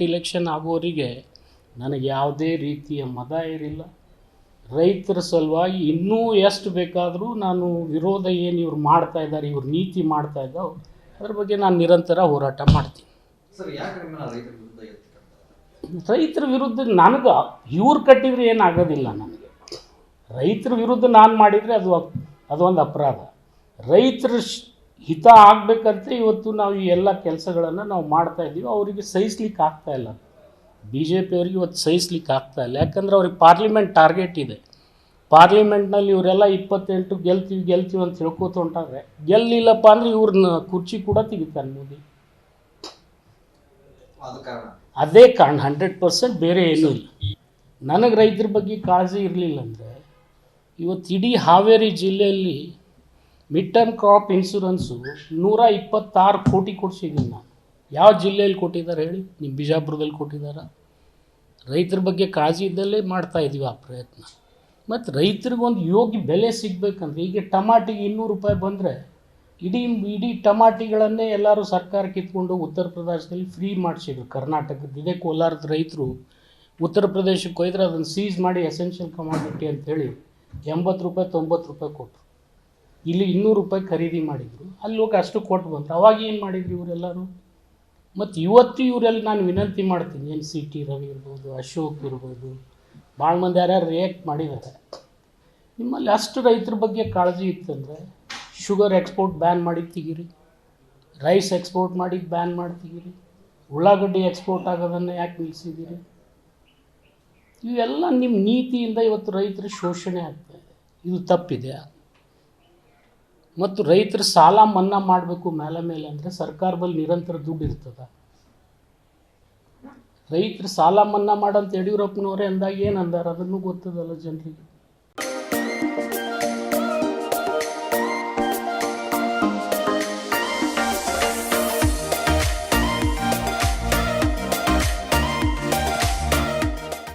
Election ಆಗೋರಿಗೆ ನನಗೆ ಯಾವುದೇ ರೀತಿಯ ಮದ ಇರಲಿಲ್ಲ. ರೈತರ ಸಲುವಾಗಿ ಇನ್ನೂ ಎಷ್ಟು ಬೇಕಾದರೂ ನಾನು ವಿರೋಧ ಏನು ಇವ್ರು ಮಾಡ್ತಾ ಇದ್ದಾರೆ, ಇವ್ರು ನೀತಿ ಮಾಡ್ತಾ ಇದ್ದಾವೆ, ಅದ್ರ ಬಗ್ಗೆ ನಾನು ನಿರಂತರ ಹೋರಾಟ ಮಾಡ್ತೀನಿ. ರೈತರ ವಿರುದ್ಧ ನನಗೆ ಇವ್ರು ಕಟ್ಟಿದರೆ ಏನಾಗೋದಿಲ್ಲ. ನನಗೆ ರೈತರ ವಿರುದ್ಧ ನಾನು ಮಾಡಿದರೆ ಅದೊಂದು ಅಪರಾಧ. ರೈತರ ಹಿತ ಆಗಬೇಕಂತ ಇವತ್ತು ನಾವು ಈ ಎಲ್ಲ ಕೆಲಸಗಳನ್ನು ನಾವು ಮಾಡ್ತಾಯಿದ್ದೀವಿ. ಅವರಿಗೆ ಸಹಿಸ್ಲಿಕ್ಕೆ ಆಗ್ತಾಯಿಲ್ಲ. ಬಿ ಜೆ ಪಿಯವ್ರಿಗೆ ಇವತ್ತು ಸಹಿಸ್ಲಿಕ್ಕೆ ಆಗ್ತಾಯಿಲ್ಲ. ಯಾಕಂದರೆ ಅವ್ರಿಗೆ ಪಾರ್ಲಿಮೆಂಟ್ ಟಾರ್ಗೆಟ್ ಇದೆ. ಪಾರ್ಲಿಮೆಂಟ್ನಲ್ಲಿ ಇವರೆಲ್ಲ 28 ಗೆಲ್ತೀವಿ ಅಂತ ಹೇಳ್ಕೋತ ಹೊಂಟಾದ್ರೆ, ಗೆಲ್ಲಿಲ್ಲಪ್ಪ ಅಂದರೆ ಇವ್ರನ್ನ ಕುರ್ಚಿ ಕೂಡ ತೆಗಿತಾನೆ ಮೋದಿ. ಅದೇ ಕಾರಣ 100%, ಬೇರೆ ಏನೂ ಇಲ್ಲ. ನನಗೆ ರೈತರ ಬಗ್ಗೆ ಕಾಳಜಿ ಇರಲಿಲ್ಲ ಅಂದರೆ ಇವತ್ತು ಇಡೀ ಹಾವೇರಿ ಜಿಲ್ಲೆಯಲ್ಲಿ ಮಿಡ್ ಟರ್ಮ್ ಕ್ರಾಪ್ ಇನ್ಶೂರೆನ್ಸು 126 ಕೋಟಿ ಕೊಡಿಸಿದ್ದೀನಿ ನಾನು. ಯಾವ ಜಿಲ್ಲೆಯಲ್ಲಿ ಕೊಟ್ಟಿದ್ದಾರೆ ಹೇಳಿ? ನಿಮ್ಮ ಬಿಜಾಪುರದಲ್ಲಿ ಕೊಟ್ಟಿದ್ದಾರೆ. ರೈತರ ಬಗ್ಗೆ ಕಾಳಜಿ ಇದ್ದಲ್ಲೇ ಮಾಡ್ತಾಯಿದ್ದೀವಿ ಆ ಪ್ರಯತ್ನ. ಮತ್ತು ರೈತರಿಗೊಂದು ಯೋಗ್ಯ ಬೆಲೆ ಸಿಗಬೇಕಂದ್ರೆ, ಈಗ ಟಮಾಟಿಗೆ 200 ರೂಪಾಯಿ ಬಂದರೆ ಇಡೀ ಟಮಾಟಿಗಳನ್ನೇ ಎಲ್ಲರೂ ಸರ್ಕಾರ ಕಿತ್ಕೊಂಡು ಉತ್ತರ ಪ್ರದೇಶದಲ್ಲಿ ಫ್ರೀ ಮಾಡಿಸಿದ್ರು. ಕರ್ನಾಟಕದ ಇದೇ ಕೋಲಾರದ ರೈತರು ಉತ್ತರ ಪ್ರದೇಶಕ್ಕೆ ಹೋಯ್ದರೆ ಅದನ್ನು ಸೀಸ್ ಮಾಡಿ ಎಸೆನ್ಷಿಯಲ್ ಕಮಾಡಿಟಿ ಅಂಥೇಳಿ 80 ರೂಪಾಯಿ 90 ರೂಪಾಯಿ ಕೊಟ್ಟರು. ಇಲ್ಲಿ 200 ರೂಪಾಯಿ ಖರೀದಿ ಮಾಡಿದರು. ಅಲ್ಲಿ ಹೋಗಿ ಅಷ್ಟು ಕೊಟ್ಟು ಬಂದರು. ಅವಾಗ ಏನು ಮಾಡಿದ್ರು ಇವರೆಲ್ಲರೂ? ಮತ್ತು ಇವತ್ತು ಇವರೆಲ್ಲ ನಾನು ವಿನಂತಿ ಮಾಡ್ತೀನಿ, ಏನು ಸಿ ಟಿ ರವಿ ಇರ್ಬೋದು, ಅಶೋಕ್ ಇರ್ಬೋದು, ಭಾಳ ಮಂದಿ ಯಾರ್ಯಾರು ರಿಯಾಕ್ಟ್ ಮಾಡಿದ್ದಾರೆ. ನಿಮ್ಮಲ್ಲಿ ಅಷ್ಟು ರೈತರ ಬಗ್ಗೆ ಕಾಳಜಿ ಇತ್ತಂದರೆ ಶುಗರ್ ಎಕ್ಸ್ಪೋರ್ಟ್ ಬ್ಯಾನ್ ಮಾಡಿ ತೆಗೀರಿ, ರೈಸ್ ಎಕ್ಸ್ಪೋರ್ಟ್ ಮಾಡಿ ಬ್ಯಾನ್ ಮಾಡಿ ತೆಗೀರಿ, ಉಳ್ಳಾಗಡ್ಡಿ ಎಕ್ಸ್ಪೋರ್ಟ್ ಆಗೋದನ್ನು ಯಾಕೆ ನಿಲ್ಲಿಸಿದ್ದೀರಿ? ಇವೆಲ್ಲ ನಿಮ್ಮ ನೀತಿಯಿಂದ ಇವತ್ತು ರೈತರ ಶೋಷಣೆ ಆಗ್ತಾಯಿದೆ. ಇದು ತಪ್ಪಿದೆಯಾ? ಮತ್ತು ರೈತರ ಸಾಲ ಮನ್ನಾ ಮಾಡಬೇಕು ಮೇಲೆ ಅಂದರೆ ಸರ್ಕಾರ ಬಳಿ ನಿರಂತರ ದುಡ್ಡು ಇರ್ತದೆ. ರೈತರ ಸಾಲ ಮನ್ನಾ ಮಾಡಂತ ಯಡಿಯೂರಪ್ಪನವರೇ ಅಂದಾಗ ಏನು ಅಂದಾರ ಅದನ್ನು ಗೊತ್ತದಲ್ಲ ಜನರಿಗೆ.